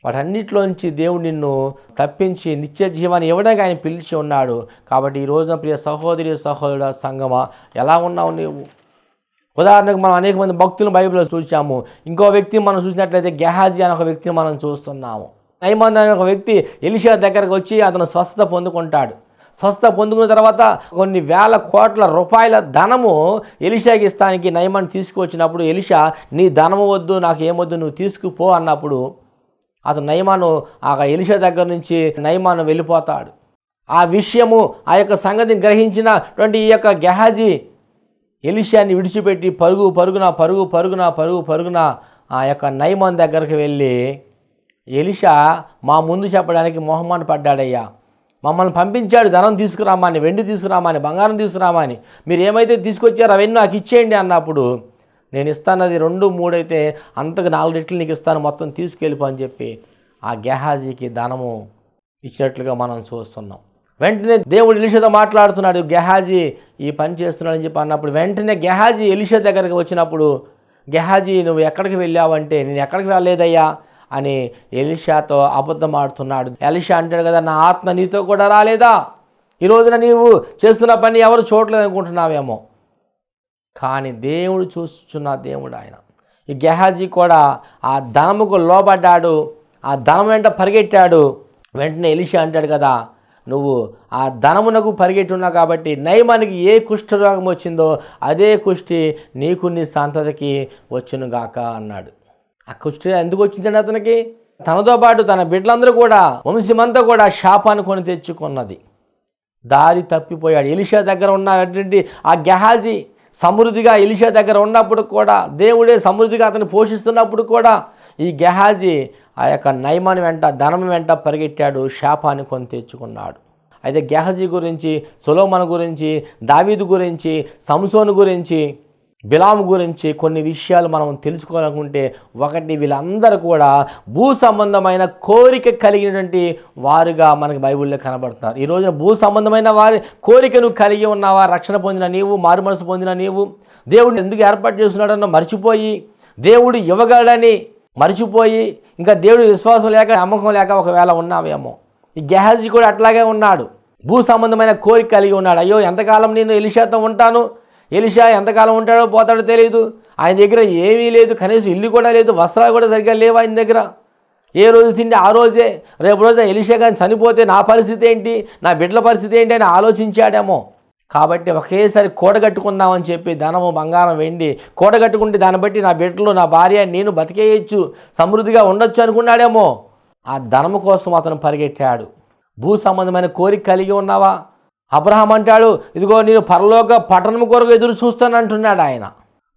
వాటన్నిటిలోంచి దేవుడు నిన్ను తప్పించి నిత్య జీవాన్ని ఇవ్వడానికి ఆయన పిలిచి ఉన్నాడు. కాబట్టి ఈ రోజున ప్రియ సహోదరి సహోదరుడ సంగమా, ఎలా ఉన్నావు నీవు? ఉదాహరణకు మనం అనేక మంది భక్తులను బైబిల్లో చూసాము. ఇంకో వ్యక్తి మనం చూసినట్లయితే గెహాజీ అనే ఒక వ్యక్తిని మనం చూస్తున్నాము. నయమాన్ అనే ఒక వ్యక్తి ఎలీషా దగ్గరకు వచ్చి అతను స్వస్థత పొందుకుంటాడు. స్వస్థ పొందుకున్న తర్వాత కొన్ని వేల కోట్ల రూపాయల ధనము ఎలీషాకి ఇస్తానికి నయమాన్ తీసుకువచ్చినప్పుడు, ఎలీషా నీ ధనము వద్దు, నాకు ఏమొద్దు, నువ్వు తీసుకుపో అన్నప్పుడు అతను నయమాను ఆ ఎలీషా దగ్గర నుంచి నయమాను వెళ్ళిపోతాడు. ఆ విషయము, ఆ యొక్క సంగతిని గ్రహించినటువంటి ఈ యొక్క గెహాజీ ఎలీషాని విడిచిపెట్టి పరుగున ఆ యొక్క నయమాన్ దగ్గరికి వెళ్ళి, ఎలీషా మా ముందు చెప్పడానికి మొహమాట పడ్డాడయ్యా, మమ్మల్ని పంపించాడు ధనం తీసుకురామని, వెండి తీసుకురామని, బంగారం తీసుకురామని, మీరు ఏమైతే తీసుకొచ్చారో అవన్నీ నాకు ఇచ్చేయండి అన్నప్పుడు, నేను ఇస్తానది 2-3 అయితే అంతకు 4 రెట్లు నీకు ఇస్తాను, మొత్తం తీసుకెళ్ళిపో అని చెప్పి ఆ గెహాజీకి ధనము ఇచ్చినట్లుగా మనం చూస్తున్నాం. వెంటనే దేవుడు ఎలీషాతో మాట్లాడుతున్నాడు, గెహాజీ ఈ పని చేస్తున్నాడని చెప్పి అన్నప్పుడు వెంటనే గెహాజీ ఎలీషా దగ్గరికి వచ్చినప్పుడు, గెహాజీ నువ్వు ఎక్కడికి వెళ్ళావంటే, నేను ఎక్కడికి వెళ్ళలేదయ్యా అని ఎలీషాతో అబద్ధం ఆడుతున్నాడు. ఎలీషా అంటాడు కదా, నా ఆత్మ నీతో కూడా రాలేదా? ఈ రోజున నీవు చేస్తున్న పని ఎవరు చూడలేదు అనుకుంటున్నావేమో, కానీ దేవుడు చూస్తున్న దేవుడు ఆయన. ఈ గెహాజీ కూడా ఆ ధనముకు లోబడ్డాడు, ఆ ధనం వెంట పరిగెట్టాడు. వెంటనే ఎలీషా అంటాడు కదా, నువ్వు ఆ ధనమునకు పరిగెట్టి ఉన్నావు కాబట్టి నయమానికి ఏ కుష్ఠరోగం వచ్చిందో అదే కుష్టి నీకు నీ సంతతికి వచ్చునుగాక అన్నాడు. ఆ కుష్టి ఎందుకు వచ్చిందండి అతనికి? తనతో పాటు తన బిడ్డలందరూ కూడా, వంశమంతా కూడా శాపాన్ని కొని తెచ్చుకున్నది. దారి తప్పిపోయాడు. ఎలీషా దగ్గర ఉన్నటువంటి ఆ గెహాజీ సమృద్ధిగా ఎలీషా దగ్గర ఉన్నప్పుడు కూడా, దేవుడే సమృద్ధిగా అతన్ని పోషిస్తున్నప్పుడు కూడా ఈ గెహాజీ ఆ యొక్క నయమాని వెంట, ధనం వెంట పరిగెట్టాడు, శాపాన్ని కొని తెచ్చుకున్నాడు. అయితే గెహాజీ గురించి, సొలొమోను గురించి, దావీదు గురించి, సంసోను గురించి, బిలాము గురించి కొన్ని విషయాలు మనం తెలుసుకోవాలనుకుంటే, ఒకటి, వీళ్ళందరూ కూడా భూ సంబంధమైన కోరిక కలిగినటువంటి వారుగా మనకి బైబిల్లో కనబడుతున్నారు. ఈ రోజున భూ సంబంధమైన వారి కోరికను కలిగి ఉన్నావా? రక్షణ పొందిన నీవు, మారు మనసు పొందిన నీవు, దేవుడిని ఎందుకు ఏర్పాటు చేస్తున్నాడన్న మర్చిపోయి, దేవుడు ఇవ్వగలడని మర్చిపోయి, ఇంకా దేవుడి విశ్వాసం లేక, నమ్మకం లేక ఒకవేళ ఉన్నావేమో. ఈ గెహాజీ కూడా అట్లాగే ఉన్నాడు. భూ సంబంధమైన కోరిక కలిగి ఉన్నాడు. అయ్యో ఎంతకాలం నేను ఎలీషాతో ఉంటాను, ఎలీషా ఎంతకాలం ఉంటాడో పోతాడో తెలియదు, ఆయన దగ్గర ఏమీ లేదు, కనీసం ఇల్లు కూడా లేదు, వస్త్రాలు కూడా సరిగ్గా లేవు ఆయన దగ్గర, ఏ రోజు తిండి ఆ రోజే, రేపు రోజున ఎలీషా కానీ చనిపోతే నా పరిస్థితి ఏంటి, నా బిడ్డల పరిస్థితి ఏంటి అని ఆలోచించాడేమో. కాబట్టి ఒకేసారి కూడగట్టుకుందామని చెప్పి ధనము, బంగారం, వెండి కూడగట్టుకుంటే దాన్ని బట్టి నా బిడ్డలు, నా భార్య, నేను బతికేయచ్చు, సమృద్ధిగా ఉండొచ్చు అనుకున్నాడేమో. ఆ ధనము కోసం అతను పరిగెట్టాడు. భూ సంబంధమైన కోరిక కలిగి ఉన్నావా? అబ్రహాం అంటాడు, ఇదిగో నేను పరలోక పట్టణం కొరకు ఎదురు చూస్తానంటున్నాడు ఆయన.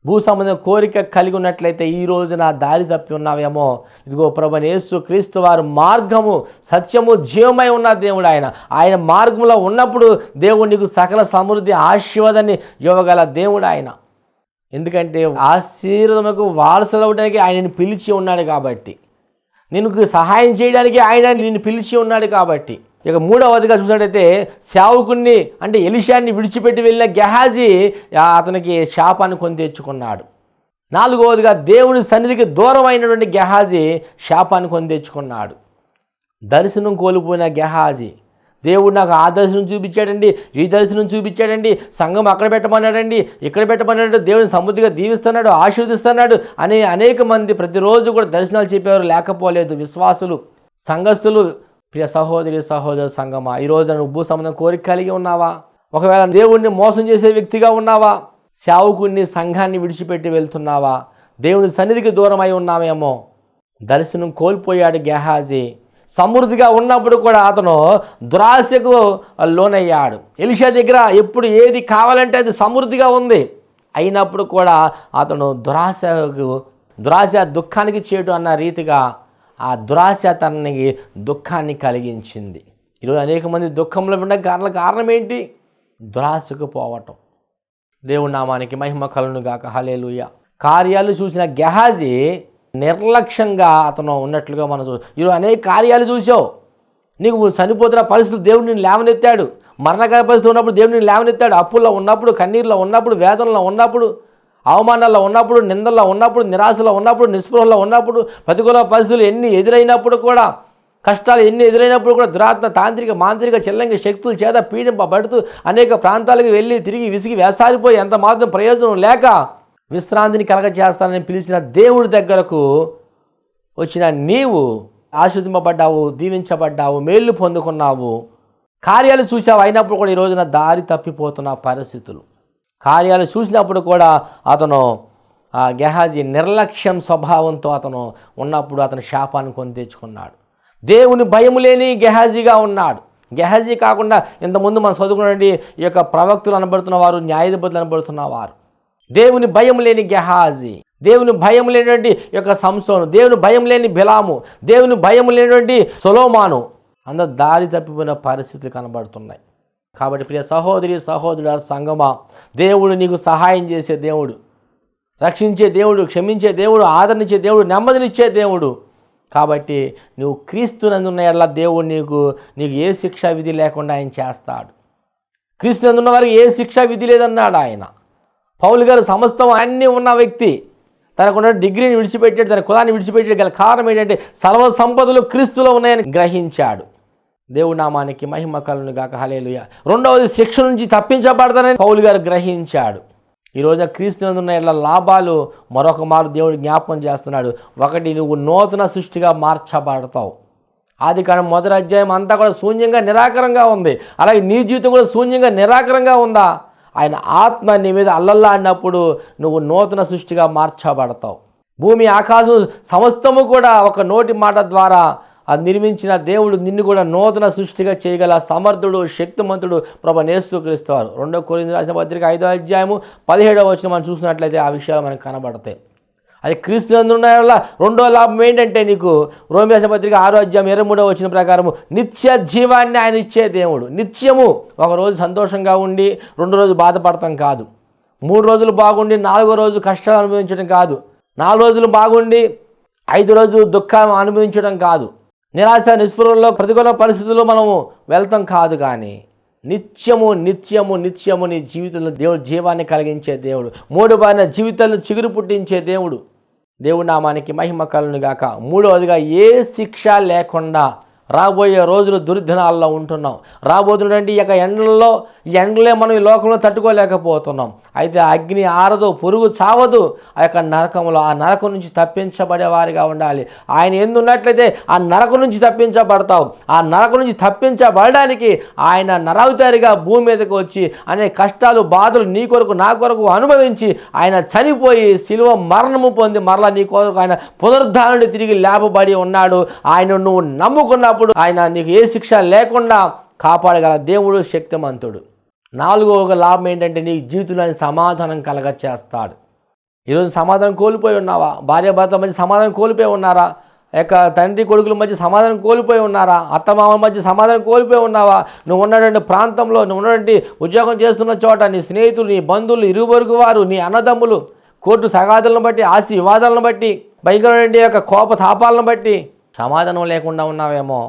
భూ సంబంధం కోరిక కలిగి ఉన్నట్లయితే ఈ రోజున దారి తప్పి ఉన్నావేమో. ఇదిగో ప్రభువైన యేసు క్రీస్తు వారు మార్గము, సత్యము, జీవమై ఉన్న దేవుడు ఆయన. ఆయన మార్గంలో ఉన్నప్పుడు దేవుడు నీకు సకల సమృద్ధి, ఆశీర్వాదాన్ని ఇవ్వగల దేవుడు ఆయన. ఎందుకంటే ఆశీర్వాదముకు వారసులవడానికి ఆయనని పిలిచి ఉన్నాడు కాబట్టి, నిన్ను సహాయం చేయడానికి ఆయన నిన్ను పిలిచి ఉన్నాడు కాబట్టి. ఇక మూడవదిగా చూసినట్టయితే సేవకుణ్ణి అంటే ఎలీషాని విడిచిపెట్టి వెళ్ళిన గెహాజీ అతనికి శాపాన్ని కొని తెచ్చుకున్నాడు. నాలుగవదిగా దేవుని సన్నిధికి దూరం అయినటువంటి గెహాజీ శాపాన్ని కొని తెచ్చుకున్నాడు. దర్శనం కోల్పోయిన గెహాజీ, దేవుడు నాకు ఆ దర్శనం చూపించాడండి, ఈ దర్శనం చూపించాడండి, సంఘం అక్కడ పెట్టమన్నాడండి, ఇక్కడ పెట్టమన్నాడు, దేవుని సమృద్ధిగా దీవిస్తున్నాడు, ఆశీర్వదిస్తున్నాడు అని అనేక మంది ప్రతిరోజు కూడా దర్శనాలు చెప్పేవారు లేకపోలేదు. విశ్వాసులు, సంఘస్థులు, ప్రియ సహోదరి సహోదర సంఘమా, ఈరోజు నువ్వు భూ సంబంధం కోరిక కలిగి ఉన్నావా? ఒకవేళ దేవుణ్ణి మోసం చేసే వ్యక్తిగా ఉన్నావా? సేవకుణ్ణి, సంఘాన్ని విడిచిపెట్టి వెళ్తున్నావా? దేవుని సన్నిధికి దూరమై ఉన్నామేమో. దర్శనం కోల్పోయాడు గెహాజీ. సమృద్ధిగా ఉన్నప్పుడు కూడా అతను దురాశకు లోనయ్యాడు. ఎలీషా దగ్గర ఎప్పుడు ఏది కావాలంటే అది సమృద్ధిగా ఉంది, అయినప్పుడు కూడా అతను దురాశ దుఃఖానికి చేటు అన్న రీతిగా ఆ దురాశ తనకి దుఃఖాన్ని కలిగించింది. ఈరోజు అనేక మంది దుఃఖంలో ఉండడానికి కారణం ఏంటి? దురాశకు పోవటం. దేవుడి నామానికి మహిమ కలుగును గాక. హల్లెలూయా. కార్యాలు చూసిన గెహాజీ నిర్లక్ష్యంగా అతను ఉన్నట్లుగా మనం ఈరోజు అనేక కార్యాలు చూసావు. నీకు చనిపోతున్న పరిస్థితులు దేవుడు నిన్ను లేవనెత్తాడు. మరణకర పరిస్థితి ఉన్నప్పుడు దేవుడు నిన్ను లేవనెత్తాడు. అప్పుల్లో ఉన్నప్పుడు, కన్నీరులో ఉన్నప్పుడు, వేదనలో ఉన్నప్పుడు, అవమానాల్లో ఉన్నప్పుడు, నిందల్లో ఉన్నప్పుడు, నిరాశలో ఉన్నప్పుడు, నిస్పృహలో ఉన్నప్పుడు, ప్రతికూల పరిస్థితులు ఎన్ని ఎదురైనప్పుడు కూడా, కష్టాలు ఎన్ని ఎదురైనప్పుడు కూడా దురాత్మ, తాంత్రిక, మాంత్రిక, చెల్లంగి శక్తుల చేత పీడింపబడుతూ అనేక ప్రాంతాలకు వెళ్ళి తిరిగి విసిగి వేసారిపోయి ఎంత మాత్రం ప్రయోజనం లేక విశ్రాంతిని కలగజేస్తానని పిలిచిన దేవుడి దగ్గరకు వచ్చిన నీవు ఆశీర్వదింపబడ్డావు, దీవించబడ్డావు, మేళ్ళు పొందుకున్నావు, కార్యాలు చూసావు. అయినప్పుడు కూడా ఈ రోజున దారి తప్పిపోతున్న పరిస్థితులు. కార్యాలు చూసినప్పుడు కూడా అతను గెహాజీ నిర్లక్ష్యం స్వభావంతో అతను ఉన్నప్పుడు అతను శాపాన్ని కొని తెచ్చుకున్నాడు. దేవుని భయం లేని గెహాజీగా ఉన్నాడు. గెహాజీ కాకుండా ఇంతకుముందు మనం చదువుకున్నటువంటి ఈ యొక్క ప్రవక్తులు అనబడుతున్న వారు, న్యాయాధిపతులు అనబడుతున్న వారు. దేవుని భయం లేని గెహాజీ, దేవుని భయం లేనటువంటి యొక్క సంసోను, దేవుని భయం లేని బిలాము, దేవుని భయం లేనటువంటి సొలొమోను, అందరూ దారి తప్పిపోయిన పరిస్థితులు కనబడుతున్నాయి. కాబట్టి ప్రియ సహోదరి సహోదరుడ సంగమా, దేవుడు నీకు సహాయం చేసే దేవుడు, రక్షించే దేవుడు, క్షమించే దేవుడు, ఆదరించే దేవుడు, నెమ్మదినిచ్చే దేవుడు. కాబట్టి నువ్వు క్రీస్తునందున్న ఎడల దేవుడు నీకు ఏ శిక్షా విధి లేకుండా ఆయన చేస్తాడు. క్రీస్తునందున్న వారికి ఏ శిక్షా విధి లేదన్నాడు ఆయన. పౌలు గారు సమస్తం అన్నీ ఉన్న వ్యక్తి, తనకున్న డిగ్రీని విడిచిపెట్టాడు, తన కులాన్ని విడిచిపెట్టాడు. గల కారణం ఏంటంటే సర్వ సంపదలు క్రీస్తులో ఉన్నాయని గ్రహించాడు. దేవుడి నామానికి మహిమ కలుగును గాక. హల్లెలూయా. రెండవది, శిక్ష నుంచి తప్పించబడతానని పౌలు గారు గ్రహించాడు. ఈరోజు క్రీస్తునందున్న ఎడల లాభాలు మరొక మారు దేవుడు జ్ఞాపకం చేస్తున్నాడు. ఒకటి, నువ్వు నూతన సృష్టిగా మార్చబడతావు. ఆదికాండం 1వ అధ్యాయం అంతా కూడా శూన్యంగా నిరాకరంగా ఉంది. అలాగే నీ జీవితం కూడా శూన్యంగా నిరాకరంగా ఉందా? ఆయన ఆత్మ నీ మీద అల్లల్లాడినప్పుడు నువ్వు నూతన సృష్టిగా మార్చబడతావు. భూమి, ఆకాశం సమస్తము కూడా ఒక నోటి మాట ద్వారా నిర్మించిన దేవుడు నిన్ను కూడా నూతన సృష్టిగా చేయగల సమర్థుడు, శక్తిమంతుడు ప్రభువైన యేసుక్రీస్తు వారు. 2 కొరింథీయులకు రాసిన పత్రిక 5వ అధ్యాయము 17వ వచనం మనం చూసినట్లయితే ఆ విషయాలు మనకు కనబడతాయి. అది క్రీస్తునందున్న వల్ల రెండో లాభం ఏంటంటే, నీకు రోమీ రాసిన పత్రిక 6వ అధ్యాయం 23వ వచనం ప్రకారము నిత్య జీవాన్ని ఆయన ఇచ్చే దేవుడు. నిత్యము, ఒకరోజు సంతోషంగా ఉండి 2 రోజులు బాధపడతాం కాదు, 3 రోజులు బాగుండి 4వ రోజు కష్టాలు అనుభవించడం కాదు, 4 రోజులు బాగుండి 5 రోజులు దుఃఖం అనుభవించడం కాదు, నిరాశ నిస్పృహల్లో ప్రతికూల పరిస్థితుల్లో మనము వెళ్తాం కాదు. కానీ నిత్యము నిత్యము నిత్యము నీ జీవితంలో దేవుడు జీవాన్ని కలిగించే దేవుడు, మూడుబారిన జీవితాలను చిగురు పుట్టించే దేవుడు. దేవుడి నామానికి మహిమ కలుగును గాక. మూడవదిగా, ఏ శిక్ష లేకుండా రాబోయే రోజులు దుర్దినాల్లో ఉంటున్నాం. రాబోతున్నటువంటి ఈ ఎండలే మనం ఈ లోకంలో తట్టుకోలేకపోతున్నాం. అయితే అగ్ని ఆరదు, పురుగు చావదు. ఆ యొక్క నరకంలో, ఆ నరకం నుంచి తప్పించబడే వారిగా ఉండాలి. ఆయన ఎందున్నట్లయితే ఆ నరకం నుంచి తప్పించబడతావు. ఆ నరకం నుంచి తప్పించబడడానికి ఆయన నరావతారిగా భూమి మీదకి వచ్చి అనేక కష్టాలు, బాధలు నీ కొరకు, నా కొరకు అనుభవించి ఆయన చనిపోయి శిలువ మరణము పొంది మరలా నీ కొరకు ఆయన పునరుద్ధానుడు తిరిగి లేపబడి ఉన్నాడు. ఆయన నువ్వు నమ్ముకున్నప్పుడు ఆయన నీకు ఏ శిక్ష లేకుండా కాపాడగల దేవుడు, శక్తిమంతుడు. 4వ లాభం ఏంటంటే, నీ జీవితంలోని సమాధానం కలగచేస్తాడు. ఈరోజు సమాధానం కోల్పోయి ఉన్నావా? భార్యాభర్తల మధ్య సమాధానం కోల్పోయి ఉన్నారా? తండ్రి కొడుకుల మధ్య సమాధానం కోల్పోయి ఉన్నారా? అత్తమామల మధ్య సమాధానం కోల్పోయి ఉన్నావా? నువ్వు ఉన్నటువంటి ప్రాంతంలో, నువ్వు ఉన్నటువంటి ఉద్యోగం చేస్తున్న చోట, నీ స్నేహితులు, నీ బంధువులు, ఇరుగొరుగు వారు, నీ అన్నదమ్ములు, కోర్టు తగాదాలను బట్టి, ఆస్తి వివాదాలను బట్టి, భయంకరమైన యొక్క కోప తాపాలను బట్టి సమాధానం లేకుండా ఉన్నావేమో.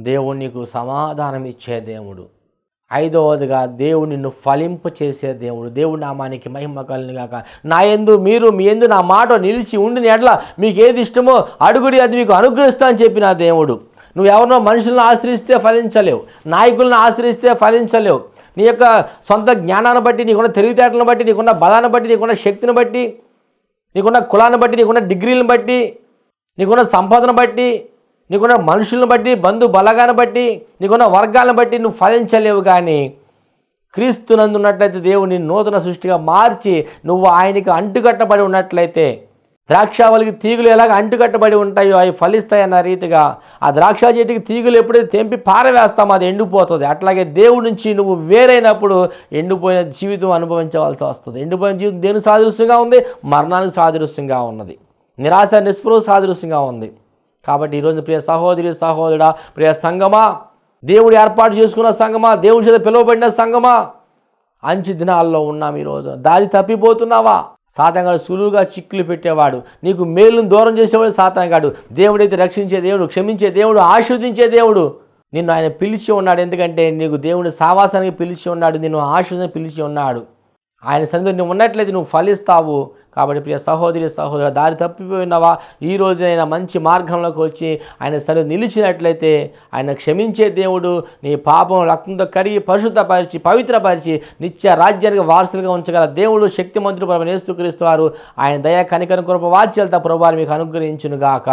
దేవుడు నీకు సమాధానం ఇచ్చే దేవుడు. ఐదవదిగా దేవుడు నిన్ను ఫలింప చేసే దేవుడు. దేవుడి నామానికి మహిమ కలుగును గాక. నా యందు మీరు మీ యందు నా మాట నిలిచి ఉండిన ఎడ్ల మీకు ఏది ఇష్టమో అడుగుడి, అది మీకు అనుగ్రహిస్తా అని చెప్పిన దేవుడు. నువ్వు ఎవరినో మనుషులను ఆశ్రయిస్తే ఫలించలేవు, నాయకులను ఆశ్రయిస్తే ఫలించలేవు. నీ యొక్క సొంత జ్ఞానాన్ని బట్టి, నీకున్న తెలివితేటలను బట్టి, నీకున్న బలాన్ని బట్టి, నీకున్న శక్తిని బట్టి, నీకున్న కులాన్ని బట్టి, నీకున్న డిగ్రీలను బట్టి, నీకున్న సంపదను బట్టి, నీకున్న మనుషులను బట్టి, బంధు బలగాన్ని బట్టి, నీకున్న వర్గాలను బట్టి నువ్వు ఫలించలేవు. కానీ క్రీస్తునందు ఉన్నట్లయితే దేవుని నూతన సృష్టిగా మార్చి నువ్వు ఆయనకి అంటుకట్టబడి ఉన్నట్లయితే, ద్రాక్షావళికి తీగులు ఎలాగ అంటుకట్టబడి ఉంటాయో అవి ఫలిస్తాయి అన్న రీతిగా, ఆ ద్రాక్ష చెట్టుకి తీగులు ఎప్పుడైతే తెంపి పారవేస్తామో అది ఎండిపోతుంది. అట్లాగే దేవుడి నుంచి నువ్వు వేరైనప్పుడు ఎండిపోయిన జీవితం అనుభవించవలసి వస్తుంది. ఎండిపోయిన జీవితం దేనికి సాదృశ్యంగా ఉంది? మరణానికి సాదృశ్యంగా ఉన్నది. నిరాశ నిస్పృహ సాదృశ్యంగా ఉంది. కాబట్టి ఈరోజు ప్రియ సహోదరి సహోదరుడా, ప్రియ సంగమా, దేవుడు ఏర్పాటు చేసుకున్న సంగమా, దేవుడి చేత పిలువబడిన సంగమా, అంచు దినాల్లో ఉన్నాం. ఈరోజు దారి తప్పిపోతున్నావా? సాతానుగాడు సులువుగా చిక్కులు పెట్టేవాడు, నీకు మేలును దూరం చేసేవాడు సాతానుగాడు. దేవుడైతే రక్షించే దేవుడు, క్షమించే దేవుడు, ఆశీర్వదించే దేవుడు. నిన్ను ఆయన పిలిచి ఉన్నాడు. ఎందుకంటే నీకు దేవుని సావాసానికి పిలిచి ఉన్నాడు, నిన్ను ఆశీర్వదించి పిలిచి ఉన్నాడు. ఆయన సన్నిధిలో నువ్వు ఉన్నట్లయితే నువ్వు ఫలిస్తావు. కాబట్టి ప్రియ సహోదరి సహోదరు, దారి తప్పిపోయినావా? ఈ రోజైనా మంచి మార్గంలోకి వచ్చి ఆయన సన్నిధి నిలిచినట్లయితే ఆయన క్షమించే దేవుడు. నీ పాపం రక్తంతో కడిగి పరిశుద్ధపరిచి పవిత్రపరిచి నిత్య రాజ్యానికి వారసులుగా ఉంచగల దేవుడు, శక్తిమంతుడు ప్రభువైన యేసుక్రీస్తు వారు ఆయన దయ కనికరం కృప వాత్సల్యత ప్రభువారు మీకు అనుగ్రహించునుగాక.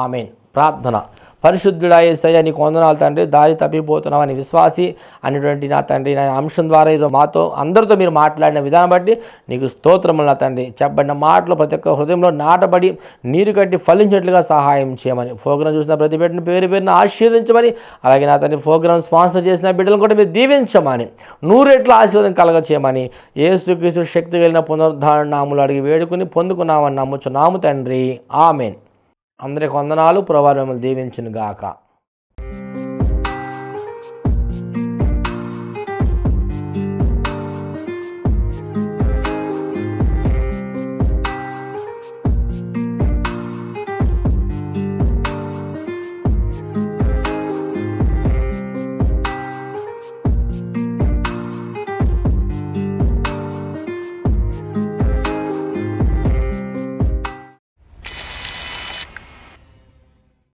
ఆమేన్. ప్రార్థన. పరిశుద్ధుడా యేసయ్య, నీకు వందనాలు తండ్రి. దారి తప్పిపోతున్నావు అని విశ్వాసి అనేటువంటి నా తండ్రి, నా అంశం ద్వారా ఈరోజు మాతో అందరితో మీరు మాట్లాడిన విధానం బట్టి నీకు స్తోత్రములు నా తండ్రి. చెప్పబడిన మాటలు ప్రతి ఒక్క హృదయంలో నాటబడి నీరు కట్టి ఫలించేట్లుగా సహాయం చేయమని, ప్రోగ్రాం చూసిన ప్రతి బిడ్డను పేరు పేరున ఆశీర్వదించమని, అలాగే నా తండ్రి ప్రోగ్రాం స్పాన్సర్ చేసిన బిడ్డలను కూడా మీరు దీవించమని, 100 రెట్ల ఆశీర్వాదం కలగ చేయమని యేసుక్రీస్తు శక్తి కలిగిన పునరుద్ధరణ నామములు అడిగి వేడుకుని పొందుకున్నామని నమ్ముచున్నాము తండ్రి. ఆమేన్. అందరికి వందనాలు. ప్రభువు మిమ్మల్ని దీవించును గాక.